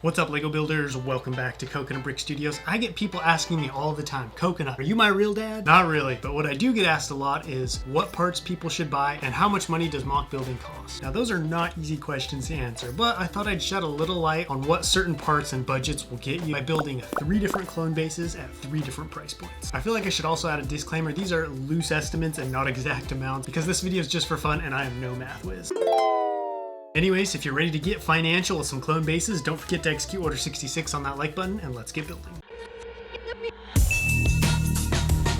What's up, Lego builders? Welcome back to Coconut Brick Studios. I get people asking me all the time, Coconut, are you my real dad? Not really, but what I do get asked a lot is what parts people should buy and how much money does mock building cost? Now those are not easy questions to answer, but I thought I'd shed a little light on what certain parts and budgets will get you by building 3 different clone bases at 3 different price points. I feel like I should also add a disclaimer, these are loose estimates and not exact amounts because this video is just for fun and I am no math whiz. Anyways, if you're ready to get financial with some clone bases, don't forget to execute Order 66 on that like button, and let's get building.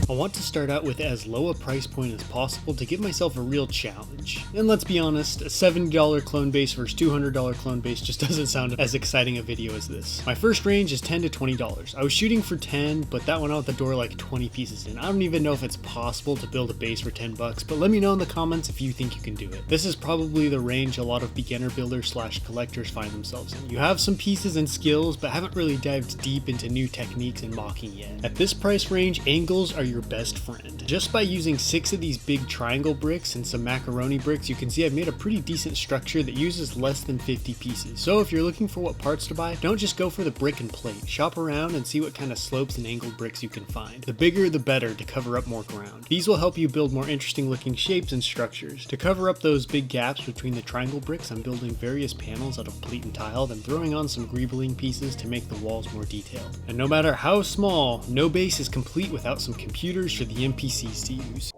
I want to start out with as low a price point as possible to give myself a real challenge. And let's be honest, a $70 clone base versus $200 clone base just doesn't sound as exciting a video as this. My first range is $10 to $20. I was shooting for 10, but that went out the door like 20 pieces in. I don't even know if it's possible to build a base for 10 bucks, but let me know in the comments if you think you can do it. This is probably the range a lot of beginner builders / collectors find themselves in. You have some pieces and skills, but haven't really dived deep into new techniques and mocking yet. At this price range, angles are your best friend. Just by using 6 of these big triangle bricks and some macaroni bricks, you can see I've made a pretty decent structure that uses less than 50 pieces. So if you're looking for what parts to buy, don't just go for the brick and plate. Shop around and see what kind of slopes and angled bricks you can find. The bigger the better to cover up more ground. These will help you build more interesting looking shapes and structures. To cover up those big gaps between the triangle bricks, I'm building various panels out of plate and tile, then throwing on some greebling pieces to make the walls more detailed. And no matter how small, no base is complete without some computers for the NPCs to use.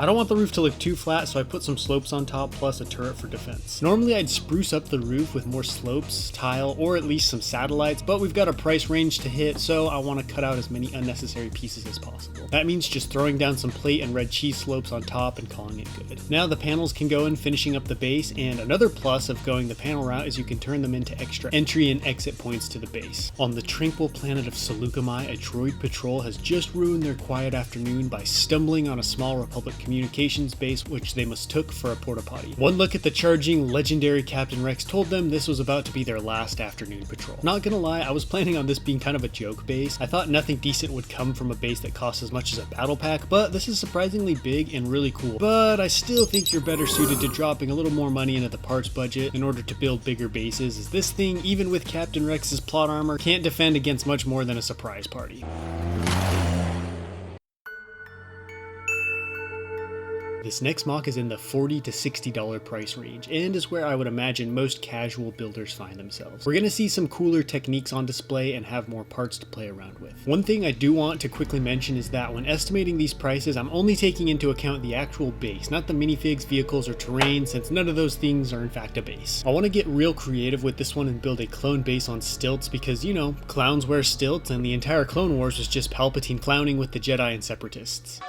I don't want the roof to look too flat, so I put some slopes on top plus a turret for defense. Normally I'd spruce up the roof with more slopes, tile, or at least some satellites, but we've got a price range to hit, so I want to cut out as many unnecessary pieces as possible. That means just throwing down some plate and red cheese slopes on top and calling it good. Now the panels can go in finishing up the base, and another plus of going the panel route is you can turn them into extra entry and exit points to the base. On the tranquil planet of Seleucami, a droid patrol has just ruined their quiet afternoon by stumbling on a small Republic communications base which they mistook for a porta potty. One look at the charging legendary Captain Rex told them this was about to be their last afternoon patrol. Not gonna lie, I was planning on this being kind of a joke base. I thought nothing decent would come from a base that costs as much as a battle pack, but this is surprisingly big and really cool. But I still think you're better suited to dropping a little more money into the parts budget in order to build bigger bases, as this thing, even with Captain Rex's plot armor, can't defend against much more than a surprise party. This next mock is in the $40 to $60 price range, and is where I would imagine most casual builders find themselves. We're going to see some cooler techniques on display and have more parts to play around with. One thing I do want to quickly mention is that when estimating these prices, I'm only taking into account the actual base, not the minifigs, vehicles, or terrain, since none of those things are in fact a base. I want to get real creative with this one and build a clone base on stilts because, you know, clowns wear stilts, and the entire Clone Wars was just Palpatine clowning with the Jedi and Separatists.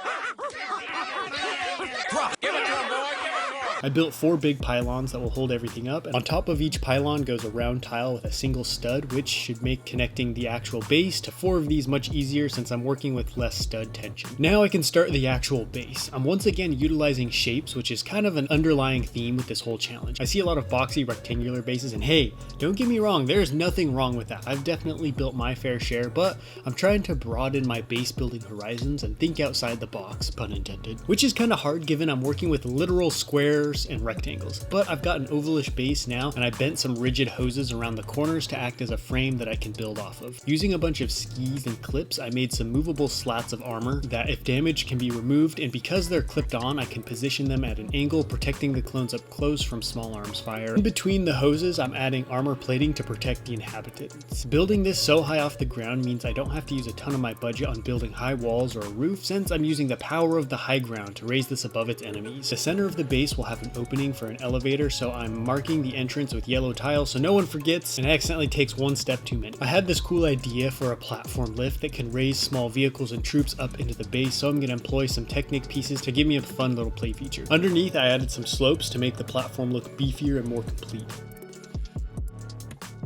I built 4 big pylons that will hold everything up, and on top of each pylon goes a round tile with a single stud, which should make connecting the actual base to 4 of these much easier since I'm working with less stud tension. Now I can start the actual base. I'm once again utilizing shapes, which is kind of an underlying theme with this whole challenge. I see a lot of boxy rectangular bases, and hey, don't get me wrong, there's nothing wrong with that. I've definitely built my fair share, but I'm trying to broaden my base building horizons and think outside the box, pun intended, which is kind of hard given I'm working with literal squares and rectangles. But I've got an ovalish base now, and I bent some rigid hoses around the corners to act as a frame that I can build off of. Using a bunch of skis and clips, I made some movable slats of armor that if damaged can be removed, and because they're clipped on, I can position them at an angle, protecting the clones up close from small arms fire. In between the hoses, I'm adding armor plating to protect the inhabitants. Building this so high off the ground means I don't have to use a ton of my budget on building high walls or a roof, since I'm using the power of the high ground to raise this above its enemies. The center of the base will have an opening for an elevator, so I'm marking the entrance with yellow tile so no one forgets and accidentally takes one step too many. I had this cool idea for a platform lift that can raise small vehicles and troops up into the base, so I'm going to employ some Technic pieces to give me a fun little play feature. Underneath, I added some slopes to make the platform look beefier and more complete.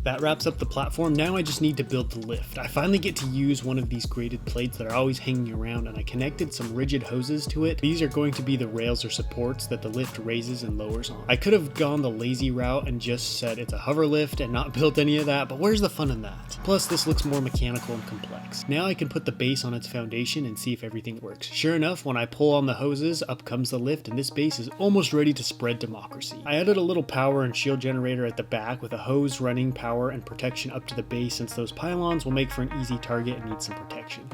That wraps up the platform. Now I just need to build the lift. I finally get to use one of these graded plates that are always hanging around, and I connected some rigid hoses to it. These are going to be the rails or supports that the lift raises and lowers on. I could have gone the lazy route and just said it's a hover lift and not built any of that, but where's the fun in that? Plus this looks more mechanical and complex. Now I can put the base on its foundation and see if everything works. Sure enough, when I pull on the hoses, up comes the lift, and this base is almost ready to spread democracy. I added a little power and shield generator at the back with a hose running power power and protection up to the base, since those pylons will make for an easy target and need some protection.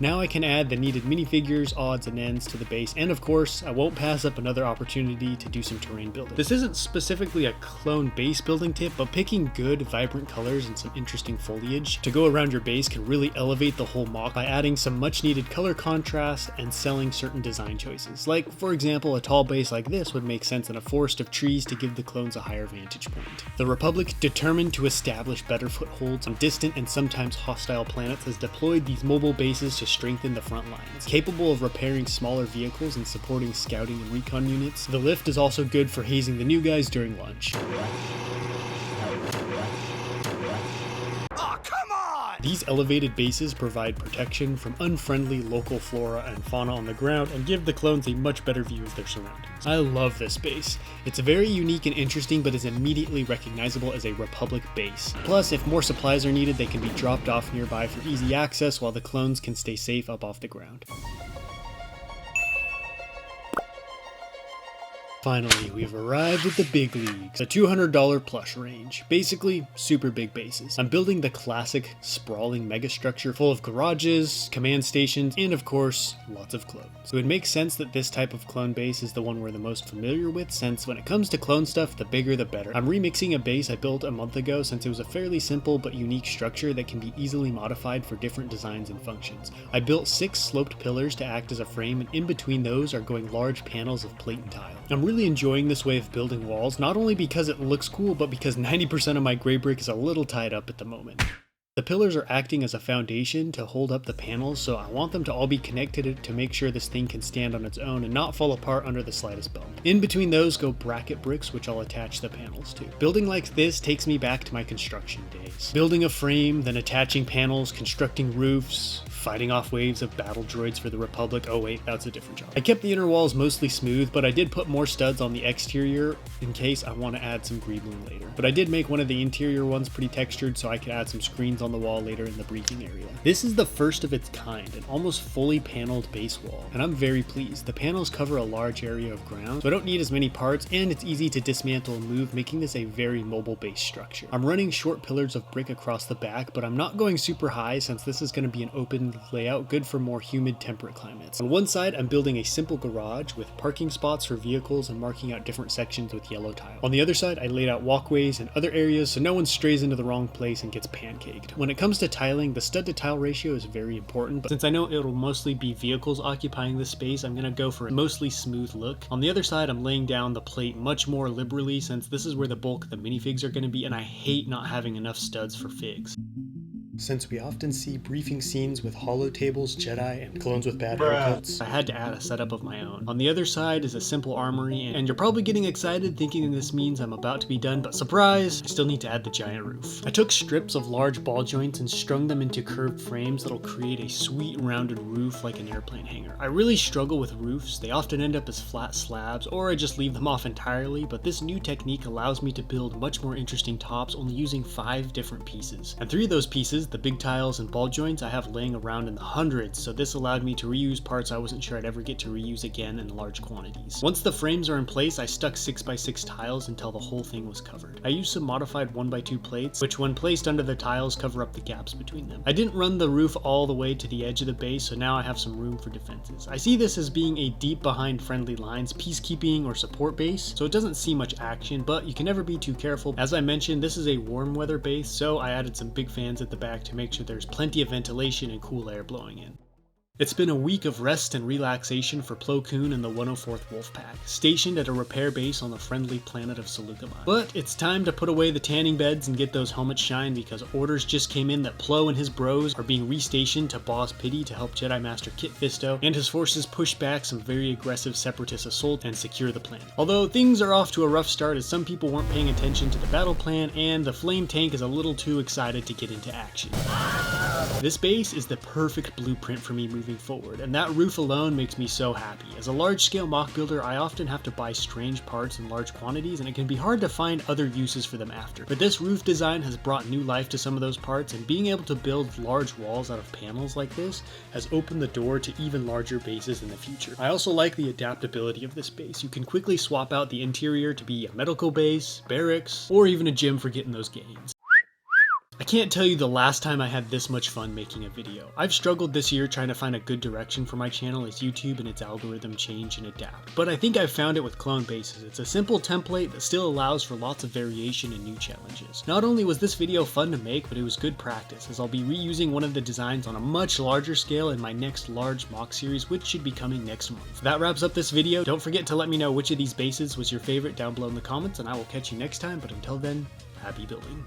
Now I can add the needed minifigures, odds and ends to the base, and of course, I won't pass up another opportunity to do some terrain building. This isn't specifically a clone base building tip, but picking good, vibrant colors and some interesting foliage to go around your base can really elevate the whole mock by adding some much needed color contrast and selling certain design choices. Like, for example, a tall base like this would make sense in a forest of trees to give the clones a higher vantage point. The Republic, determined to establish better footholds on distant and sometimes hostile planets, has deployed these mobile bases to strengthen the front lines. Capable of repairing smaller vehicles and supporting scouting and recon units, the lift is also good for hazing the new guys during lunch. These elevated bases provide protection from unfriendly local flora and fauna on the ground and give the clones a much better view of their surroundings. I love this base. It's very unique and interesting, but is immediately recognizable as a Republic base. Plus, if more supplies are needed, they can be dropped off nearby for easy access while the clones can stay safe up off the ground. Finally, we've arrived at the big leagues, the $200 plus range. Basically, super big bases. I'm building the classic, sprawling megastructure full of garages, command stations, and of course, lots of clones. So it makes sense that this type of clone base is the one we're the most familiar with, since when it comes to clone stuff, the bigger the better. I'm remixing a base I built a month ago since it was a fairly simple but unique structure that can be easily modified for different designs and functions. I built 6 sloped pillars to act as a frame, and in between those are going large panels of plate and tile. I'm really enjoying this way of building walls, not only because it looks cool, but because 90% of my gray brick is a little tied up at the moment. The pillars are acting as a foundation to hold up the panels, so I want them to all be connected to make sure this thing can stand on its own and not fall apart under the slightest bump. In between those go bracket bricks, which I'll attach the panels to. Building like this takes me back to my construction days. Building a frame, then attaching panels, constructing roofs, fighting off waves of battle droids for the Republic. Oh wait, that's a different job. I kept the inner walls mostly smooth, but I did put more studs on the exterior in case I want to add some greebling later. But I did make one of the interior ones pretty textured so I could add some screens on the wall later in the briefing area. This is the first of its kind, an almost fully paneled base wall, and I'm very pleased. The panels cover a large area of ground, so I don't need as many parts, and it's easy to dismantle and move, making this a very mobile base structure. I'm running short pillars of brick across the back, but I'm not going super high since this is going to be an open layout good for more humid temperate climates. On one side, I'm building a simple garage with parking spots for vehicles and marking out different sections with yellow tile. On the other side, I laid out walkways and other areas so no one strays into the wrong place and gets pancaked. When it comes to tiling, the stud to tile ratio is very important, but since I know it'll mostly be vehicles occupying this space, I'm going to go for a mostly smooth look. On the other side, I'm laying down the plate much more liberally since this is where the bulk of the minifigs are going to be, and I hate not having enough studs for figs. Since we often see briefing scenes with holotables, Jedi, and clones with bad haircuts, I had to add a setup of my own. On the other side is a simple armory, and you're probably getting excited thinking this means I'm about to be done, but surprise, I still need to add the giant roof. I took strips of large ball joints and strung them into curved frames that'll create a sweet rounded roof like an airplane hangar. I really struggle with roofs. They often end up as flat slabs, or I just leave them off entirely, but this new technique allows me to build much more interesting tops only using 5 different pieces. And 3 of those pieces, the big tiles and ball joints, I have laying around in the hundreds, so this allowed me to reuse parts I wasn't sure I'd ever get to reuse again in large quantities. Once the frames are in place, I stuck 6x6 tiles until the whole thing was covered. I used some modified 1x2 plates, which when placed under the tiles cover up the gaps between them. I didn't run the roof all the way to the edge of the base, so now I have some room for defenses. I see this as being a deep behind friendly lines, peacekeeping or support base, so it doesn't see much action, but you can never be too careful. As I mentioned, this is a warm weather base, so I added some big fans at the back to make sure there's plenty of ventilation and cool air blowing in. It's been a week of rest and relaxation for Plo Koon and the 104th Wolfpack, stationed at a repair base on the friendly planet of Seleucamine. But it's time to put away the tanning beds and get those helmets shine, because orders just came in that Plo and his bros are being restationed to Boss Pity to help Jedi Master Kit Fisto and his forces push back some very aggressive separatist assault and secure the planet. Although things are off to a rough start as some people weren't paying attention to the battle plan and the flame tank is a little too excited to get into action. This base is the perfect blueprint for me moving forward, and that roof alone makes me so happy. As a large-scale mock builder, I often have to buy strange parts in large quantities, and it can be hard to find other uses for them after. But this roof design has brought new life to some of those parts, and being able to build large walls out of panels like this has opened the door to even larger bases in the future. I also like the adaptability of this base. You can quickly swap out the interior to be a medical base, barracks, or even a gym for getting those gains. I can't tell you the last time I had this much fun making a video. I've struggled this year trying to find a good direction for my channel as YouTube and its algorithm change and adapt. But I think I've found it with clone bases. It's a simple template that still allows for lots of variation and new challenges. Not only was this video fun to make, but it was good practice, as I'll be reusing one of the designs on a much larger scale in my next large mock series, which should be coming next month. That wraps up this video. Don't forget to let me know which of these bases was your favorite down below in the comments, and I will catch you next time, but until then, happy building.